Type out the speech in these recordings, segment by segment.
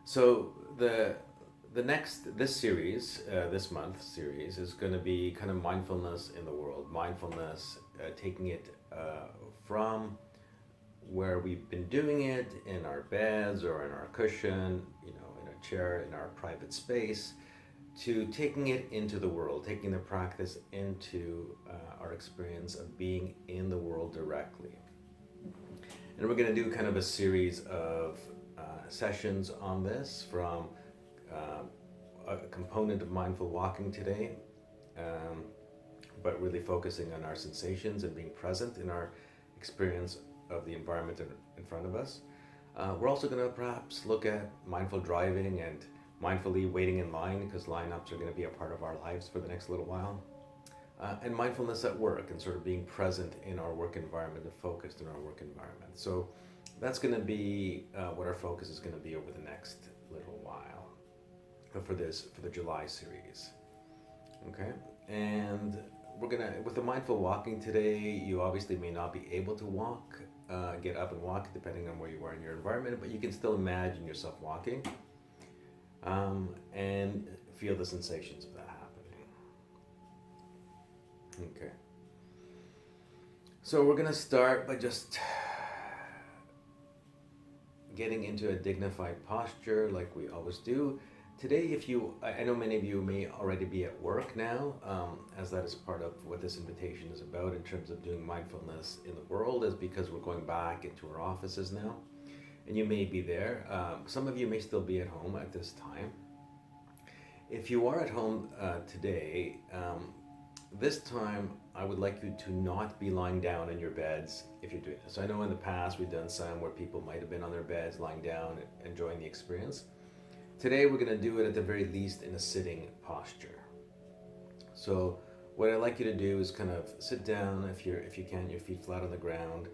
So this series, this month series, is going to be kind of mindfulness in the world. Mindfulness, taking it from where we've been doing it in our beds or in our cushion, in a chair, in our private space, to taking it into the world, taking the practice into our experience of being in the world directly. And we're going to do kind of a series of sessions on this from a component of mindful walking today, um, but really focusing on our sensations and being present in our experience of the environment in front of us. We're also going to perhaps look at mindful driving and mindfully waiting in line, because lineups are going to be a part of our lives for the next little while. And mindfulness at work and sort of being present in our work environment and focused in our work environment. So that's going to be what our focus is going to be over the next little while for the July series. Okay, and we're gonna, with the mindful walking today, you obviously may not be able to walk, get up and walk depending on where you are in your environment, but you can still imagine yourself walking, and feel the sensations of that happening. Okay. So we're gonna start by just getting into a dignified posture like we always do. Today, I know many of you may already be at work now, as that is part of what this invitation is about in terms of doing mindfulness in the world, is because we're going back into our offices now, and you may be there. Some of you may still be at home at this time. If you are at home today, this time I would like you to not be lying down in your beds if you're doing this. So I know in the past we've done some where people might have been on their beds, lying down, enjoying the experience. Today we're going to do it at the very least in a sitting posture. So what I'd like you to do is kind of sit down, if you can, your feet flat on the ground,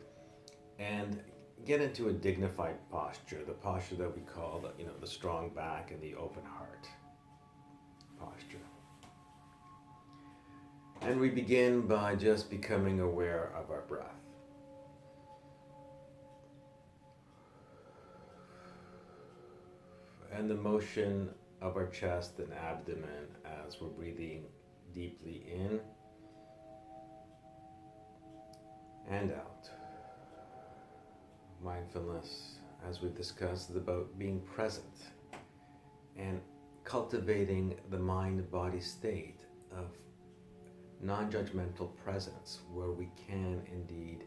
and get into a dignified posture, the posture that we call the strong back and the open heart posture. And we begin by just becoming aware of our breath. And the motion of our chest and abdomen as we're breathing deeply in and out. Mindfulness, as we've discussed, is about being present and cultivating the mind-body state of non-judgmental presence, where we can indeed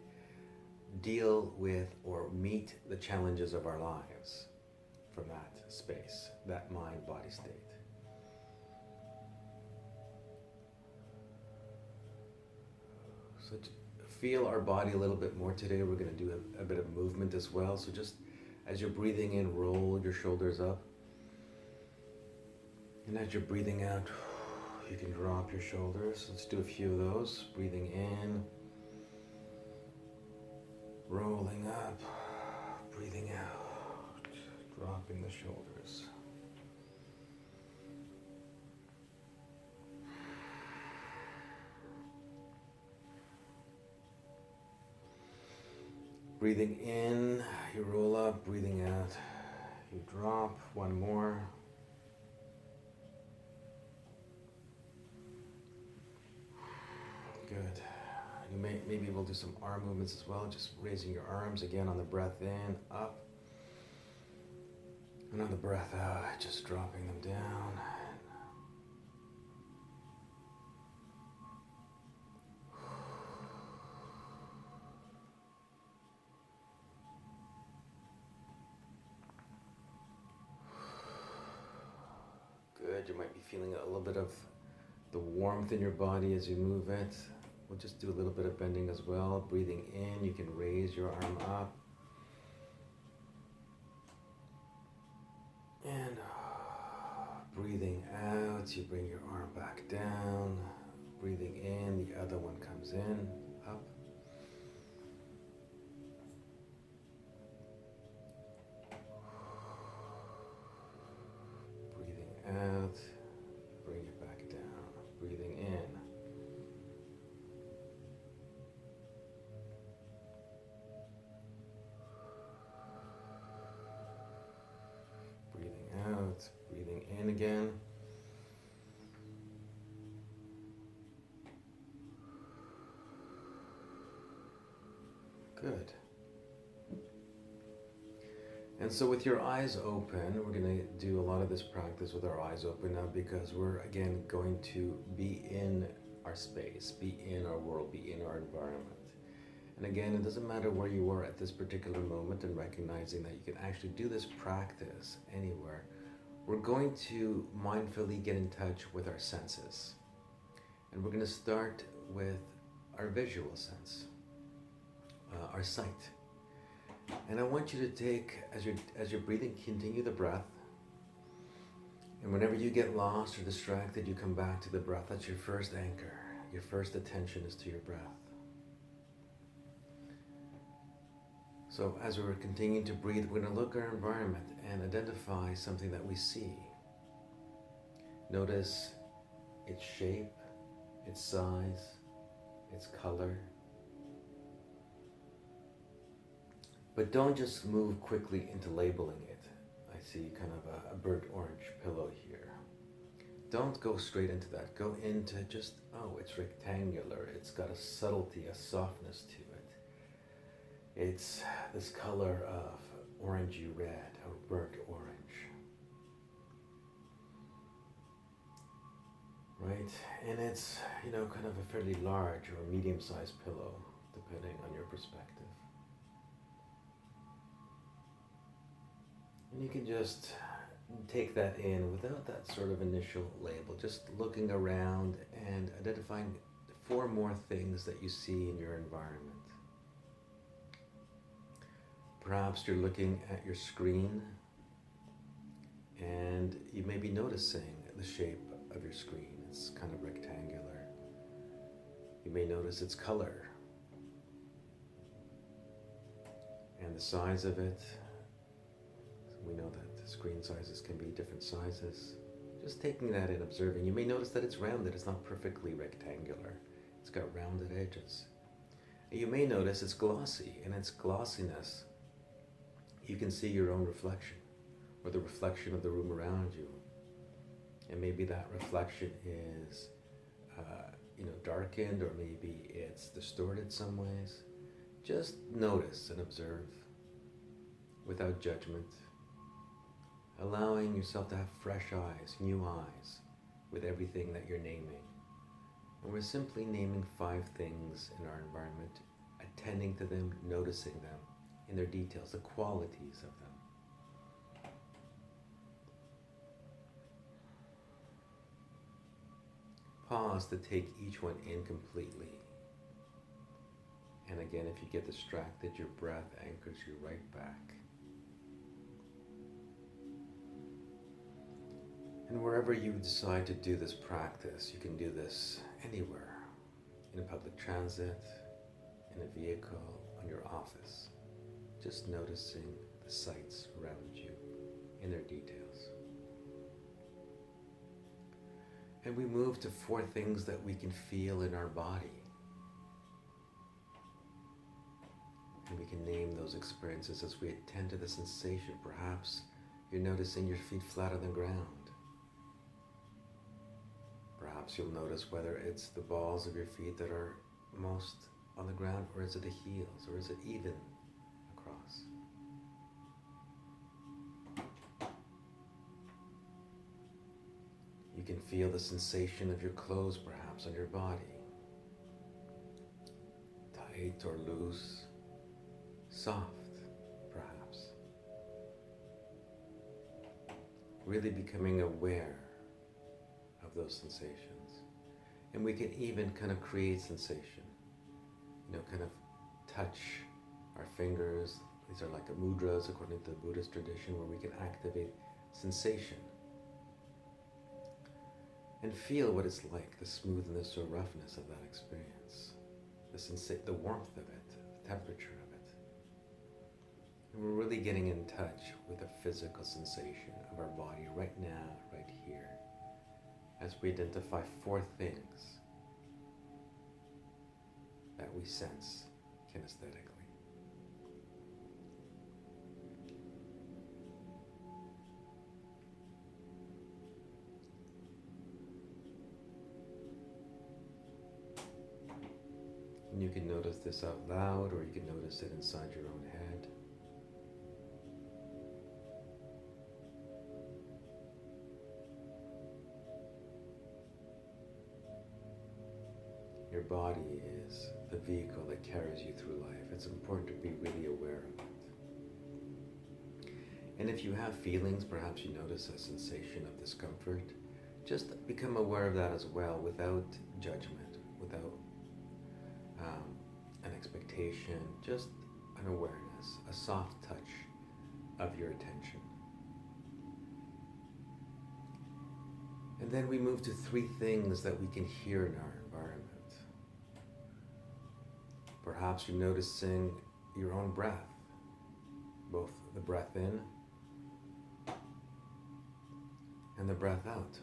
deal with or meet the challenges of our lives from that space, that mind-body state. So to feel our body a little bit more today, we're going to do a bit of movement as well. So just as you're breathing in, roll your shoulders up. And as you're breathing out, you can drop your shoulders. Let's do a few of those. Breathing in, rolling up, breathing out, dropping the shoulders. Breathing in, you roll up. Breathing out, you drop. One more. Good. You maybe we'll do some arm movements as well, just raising your arms again on the breath in, up. And on the breath out, just dropping them down. Good. You might be feeling a little bit of the warmth in your body as you move it. We'll just do a little bit of bending as well. Breathing in, you can raise your arm up. And breathing out, you bring your arm back down. Breathing in, the other one comes in, up. Breathing out, bring it back down. Breathing in. Breathing out. Breathing in again. Good. And so with your eyes open, we're going to do a lot of this practice with our eyes open now, because we're again going to be in our space, be in our world, be in our environment. And again, it doesn't matter where you are at this particular moment, and recognizing that you can actually do this practice anywhere. We're going to mindfully get in touch with our senses. And we're going to start with our visual sense, our sight. And I want you to take, as you're breathing, continue the breath. And whenever you get lost or distracted, you come back to the breath. That's your first anchor. Your first attention is to your breath. So as we're continuing to breathe, we're going to look at our environment and identify something that we see. Notice its shape, its size, its color. But don't just move quickly into labeling it. I see kind of a burnt orange pillow here. Don't go straight into that. Go into just, oh, it's rectangular. It's got a subtlety, a softness to it. It's this color of orangey red or burnt orange. Right? And it's, kind of a fairly large or medium-sized pillow, depending on your perspective. And you can just take that in without that sort of initial label, just looking around and identifying 4 more things that you see in your environment. Perhaps you're looking at your screen and you may be noticing the shape of your screen. It's kind of rectangular. You may notice its color and the size of it. We know that screen sizes can be different sizes. Just taking that in, observing. You may notice that it's rounded. It's not perfectly rectangular. It's got rounded edges. And you may notice it's glossy. And its glossiness, you can see your own reflection or the reflection of the room around you. And maybe that reflection is darkened, or maybe it's distorted some ways. Just notice and observe without judgment. Allowing yourself to have fresh eyes, new eyes, with everything that you're naming. And we're simply naming 5 things in our environment, attending to them, noticing them in their details, the qualities of them. Pause to take each one in completely. And again, if you get distracted, your breath anchors you right back. And wherever you decide to do this practice, you can do this anywhere, in a public transit, in a vehicle, on your office, just noticing the sights around you in their details. And we move to 4 things that we can feel in our body. And we can name those experiences as we attend to the sensation. Perhaps you're noticing your feet flat on the ground. Perhaps you'll notice whether it's the balls of your feet that are most on the ground, or is it the heels, or is it even across? You can feel the sensation of your clothes perhaps on your body. Tight or loose, soft perhaps. Really becoming aware of those sensations. And we can even kind of create sensation, kind of touch our fingers. These are like mudras according to the Buddhist tradition, where we can activate sensation and feel what it's like, the smoothness or roughness of that experience, the warmth of it, the temperature of it. And we're really getting in touch with the physical sensation of our body right now, right here, as we identify 4 things that we sense kinesthetically. you can notice this out loud, or you can notice it inside your own head. Your body is the vehicle that carries you through life. It's important to be really aware of it. And if you have feelings, perhaps you notice a sensation of discomfort, just become aware of that as well, without judgment, without an expectation, just an awareness, a soft touch of your attention. And then we move to 3 things that we can hear in our environment. Perhaps you're noticing your own breath, both the breath in and the breath out.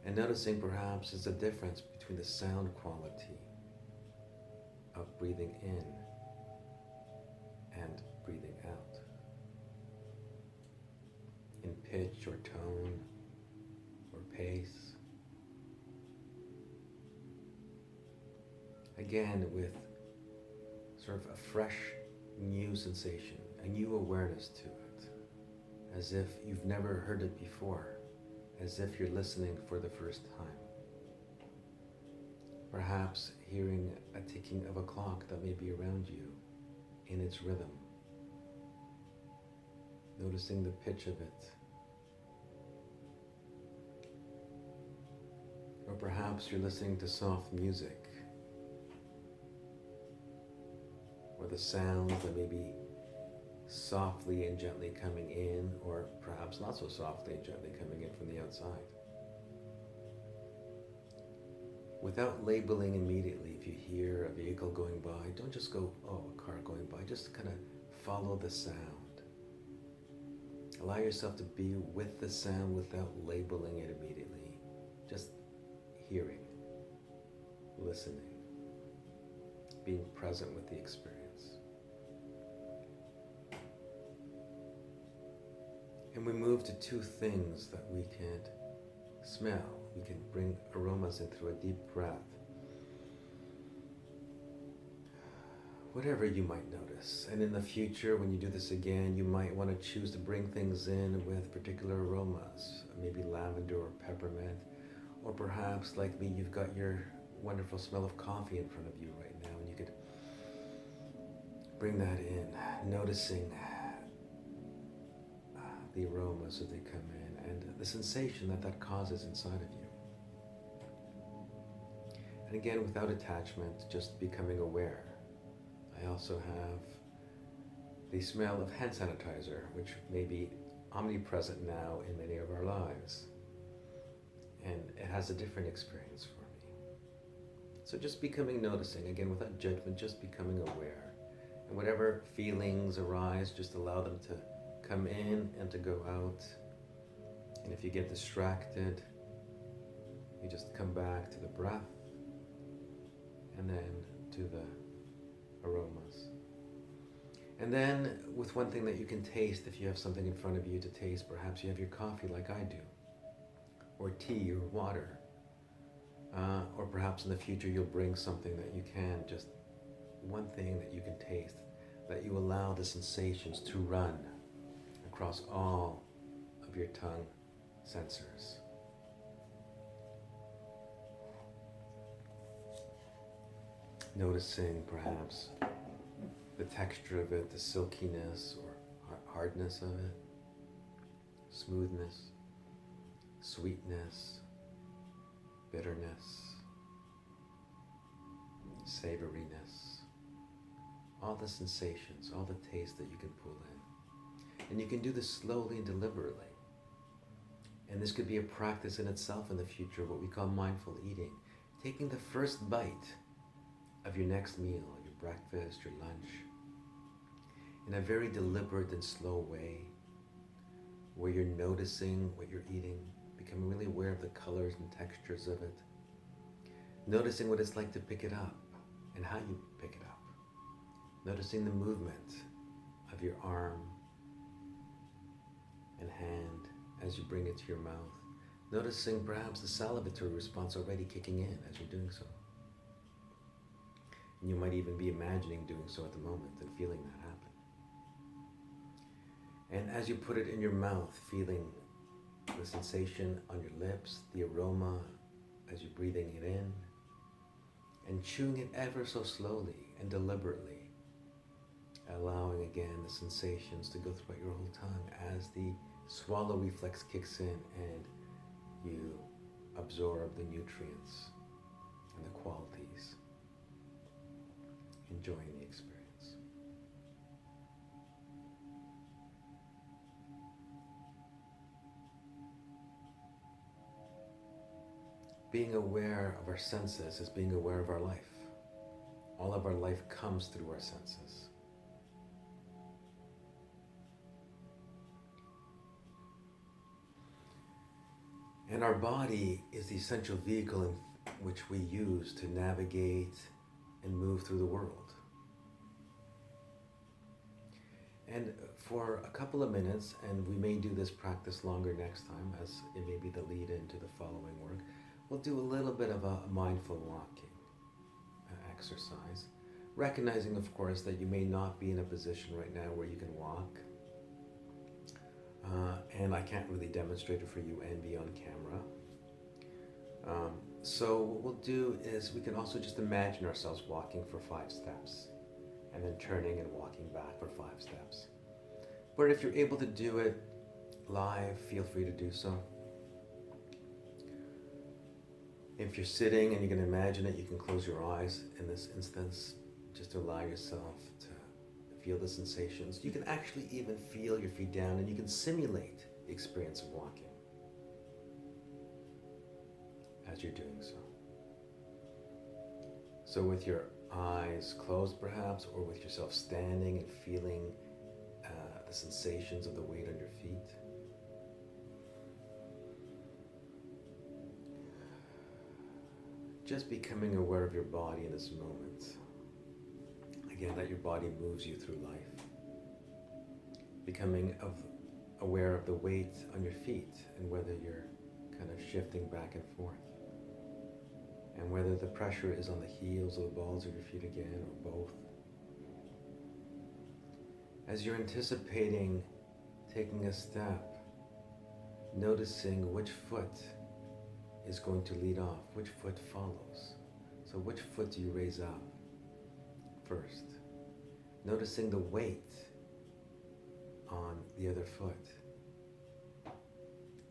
And noticing perhaps is a difference between the sound quality of breathing in and breathing out, in pitch or tone or pace. Again, with sort of a fresh new sensation, a new awareness to it, as if you've never heard it before, as if you're listening for the first time. Perhaps hearing a ticking of a clock that may be around you in its rhythm, noticing the pitch of it. Or perhaps you're listening to soft music, or the sounds that may be softly and gently coming in, or perhaps not so softly and gently coming in from the outside. Without labeling immediately, if you hear a vehicle going by, don't just go, oh, a car going by. Just kind of follow the sound. Allow yourself to be with the sound without labeling it immediately. Just hearing, listening, being present with the experience. And we move to 2 things that we can smell. We can bring aromas in through a deep breath. Whatever you might notice. And in the future, when you do this again, you might want to choose to bring things in with particular aromas, maybe lavender or peppermint, or perhaps like me, you've got your wonderful smell of coffee in front of you right now, and you could bring that in, noticing the aromas as they come in and the sensation that that causes inside of you. And again, without attachment, just becoming aware. I also have the smell of hand sanitizer, which may be omnipresent now in many of our lives. And it has a different experience for me. So just becoming noticing, again, without judgment, just becoming aware. And whatever feelings arise, just allow them to come in and to go out. And if you get distracted, you just come back to the breath and then to the aromas. And then with one thing that you can taste, if you have something in front of you to taste, perhaps you have your coffee like I do, or tea or water, or perhaps in the future you'll bring something that you can, just one thing that you can taste, that you allow the sensations to run across all of your tongue sensors. Noticing perhaps the texture of it, the silkiness or hardness of it, smoothness, sweetness, bitterness, savoriness, all the sensations, all the taste that you can pull in. And you can do this slowly and deliberately. And this could be a practice in itself in the future, what we call mindful eating. Taking the first bite of your next meal, your breakfast, your lunch, in a very deliberate and slow way, where you're noticing what you're eating, becoming really aware of the colors and textures of it, noticing what it's like to pick it up and how you pick it up, noticing the movement of your arm and hand as you bring it to your mouth, Noticing perhaps the salivatory response already kicking in as you're doing so. And you might even be imagining doing so at the moment and feeling that happen. And as you put it in your mouth, feeling the sensation on your lips, the aroma as you're breathing it in, and chewing it ever so slowly and deliberately, allowing again the sensations to go throughout your whole tongue as the swallow reflex kicks in and you absorb the nutrients and the qualities, enjoying the experience. Being aware of our senses is being aware of our life. All of our life comes through our senses. And our body is the essential vehicle in which we use to navigate and move through the world. And for a couple of minutes, and we may do this practice longer next time as it may be the lead into the following work, we'll do a little bit of a mindful walking exercise, recognizing, of course, that you may not be in a position right now where you can walk. And I can't really demonstrate it for you and be on camera. So what we'll do is we can also just imagine ourselves walking for 5 steps and then turning and walking back for 5 steps. But if you're able to do it live, feel free to do so. If you're sitting and you can imagine it, you can close your eyes in this instance, just to allow yourself to feel the sensations. You can actually even feel your feet down and you can simulate the experience of walking as you're doing so. So with your eyes closed perhaps, or with yourself standing and feeling the sensations of the weight on your feet. Just becoming aware of your body in this moment. Again, that your body moves you through life. Becoming aware of the weight on your feet and whether you're kind of shifting back and forth. And whether the pressure is on the heels or the balls of your feet again, or both. As you're anticipating taking a step, noticing which foot is going to lead off, which foot follows. So which foot do you raise up first? Noticing the weight on the other foot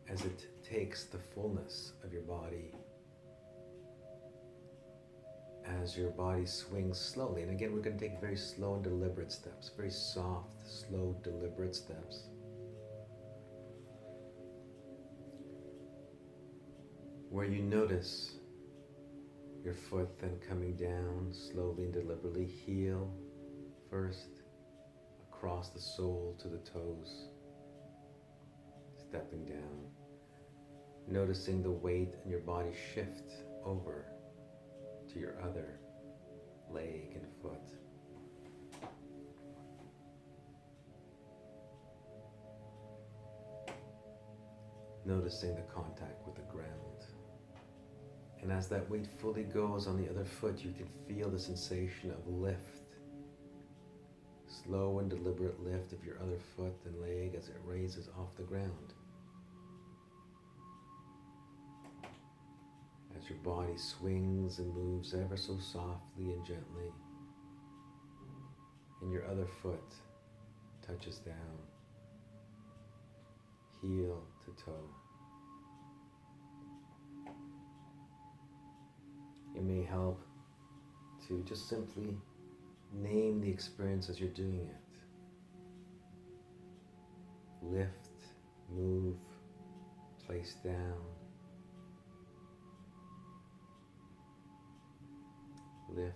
as it takes the fullness of your body, as your body swings slowly. And again, we're going to take very slow and deliberate steps, very soft, slow, deliberate steps. Where you notice your foot then coming down slowly and deliberately, heel first, across the sole to the toes, stepping down, noticing the weight in your body shift over to your other leg and foot. Noticing the contact with the ground. And as that weight fully goes on the other foot, you can feel the sensation of lift. Slow and deliberate lift of your other foot and leg as it raises off the ground. As your body swings and moves ever so softly and gently, and your other foot touches down, heel to toe. It may help to just simply name the experience as you're doing it. Lift, move, place down. Lift,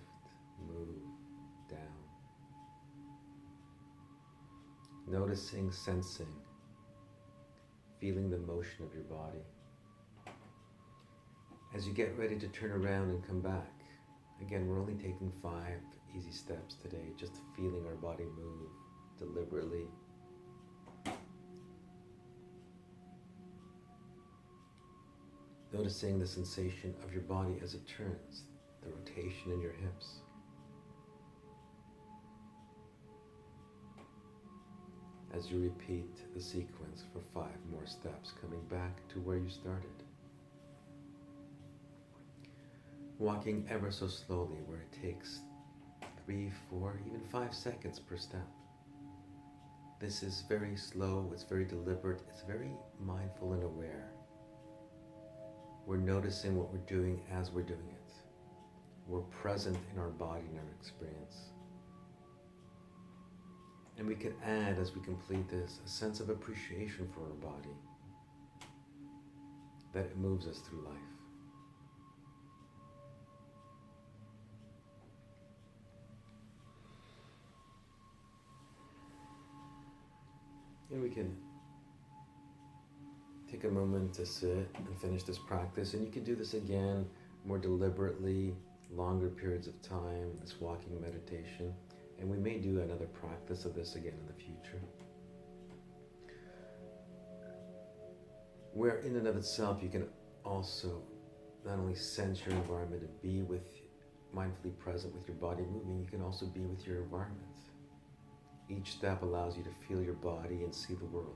move, down. Noticing, sensing, feeling the motion of your body. As you get ready to turn around and come back, again, we're only taking 5 easy steps today, just feeling our body move deliberately. Noticing the sensation of your body as it turns, the rotation in your hips. As you repeat the sequence for 5 more steps, coming back to where you started. Walking ever so slowly, where it takes 3, 4, even 5 seconds per step. This is very slow, it's very deliberate, it's very mindful and aware. We're noticing what we're doing as we're doing it. We're present in our body and our experience. And we can add, as we complete this, a sense of appreciation for our body, that it moves us through life. And we can take a moment to sit and finish this practice, and you can do this again more deliberately, longer periods of time, this walking meditation, and we may do another practice of this again in the future. Where in and of itself you can also not only sense your environment and be mindfully present with your body moving, you can also be with your environment. Each step allows you to feel your body and see the world.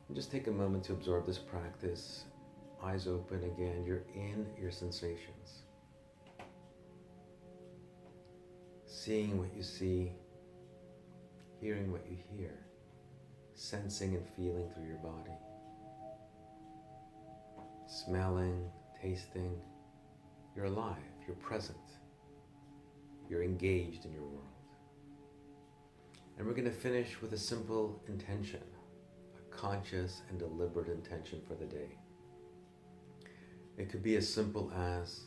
And just take a moment to absorb this practice. Eyes open again, you're in your sensations. Seeing what you see, hearing what you hear, sensing and feeling through your body. Smelling, tasting, you're alive, you're present, you're engaged in your world. And we're going to finish with a simple intention, a conscious and deliberate intention for the day. It could be as simple as,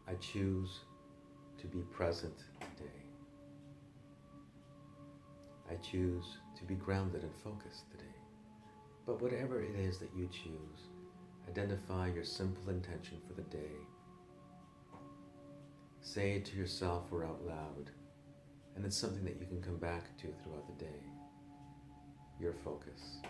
I choose to be present today. I choose to be grounded and focused today. But whatever it is that you choose, identify your simple intention for the day. Say it to yourself or out loud, and it's something that you can come back to throughout the day. Your focus.